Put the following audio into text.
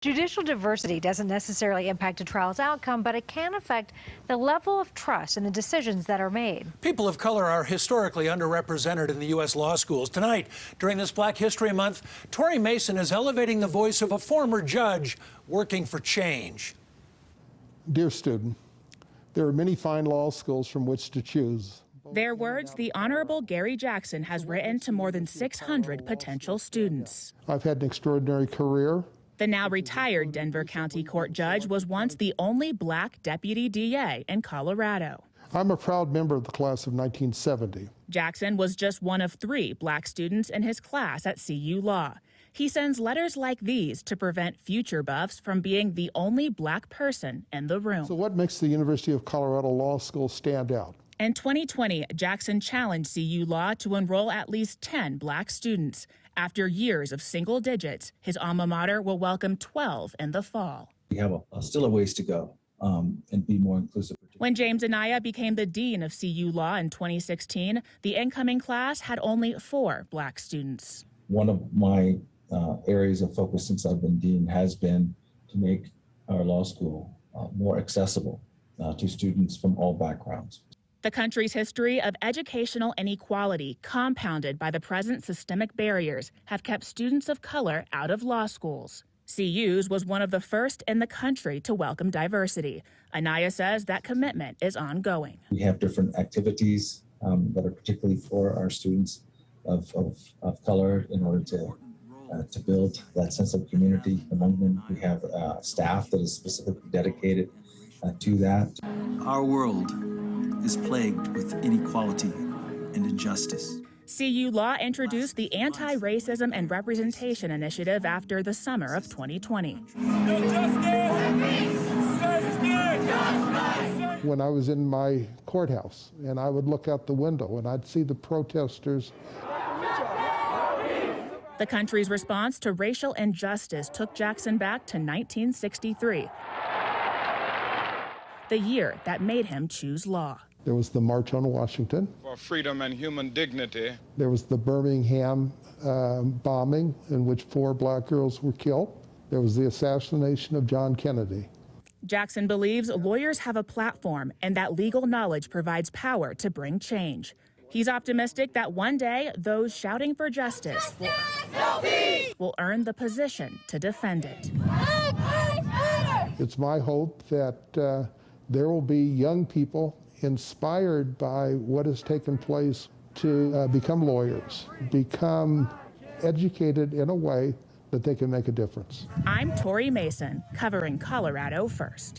Judicial diversity doesn't necessarily impact a trial's outcome, but it can affect the level of trust in the decisions that are made. People of color are historically underrepresented in the U.S. law schools. Tonight, during this Black History Month, Tori Mason is elevating the voice of a former judge working for change. Dear student, there are many fine law schools from which to choose. Their words the Honorable Gary Jackson has written to more than 600 potential students. I've had an extraordinary career. The now retired Denver County Court judge was once the only black deputy DA in Colorado. I'm a proud member of the class of 1970. Jackson was just one of 3 black students in his class at CU Law. He sends letters like these to prevent future buffs from being the only black person in the room. So what makes the University of Colorado Law School stand out? In 2020, Jackson challenged CU Law to enroll at least 10 black students. After years of single digits, his alma mater will welcome 12 in the fall. We have still a ways to go and be more inclusive. When James Anaya became the dean of CU Law in 2016, the incoming class had only 4 black students. One of my areas of focus since I've been dean has been to make our law school more accessible to students from all backgrounds. The country's history of educational inequality, compounded by the present systemic barriers, have kept students of color out of law schools. CU's was one of the first in the country to welcome diversity. Anaya says that commitment is ongoing. We have different activities that are particularly for our students of color in order to build that sense of community among them. We have staff that is specifically dedicated to that. Our world is plagued with inequality and injustice. CU Law introduced the Anti-Racism and Representation Initiative after the summer of 2020. When I was in my courthouse and I would look out the window and I'd see the protesters. The country's response to racial injustice took Jackson back to 1963, the year that made him choose law. There was the March on Washington. For freedom and human dignity. There was the Birmingham bombing in which 4 black girls were killed. There was the assassination of John Kennedy. Jackson believes lawyers have a platform and that legal knowledge provides power to bring change. He's optimistic that one day those shouting for justice will earn the position to defend it. It's my hope that there will be young people inspired by what has taken place to become lawyers, become educated in a way that they can make a difference. I'm Tori Mason, covering Colorado First.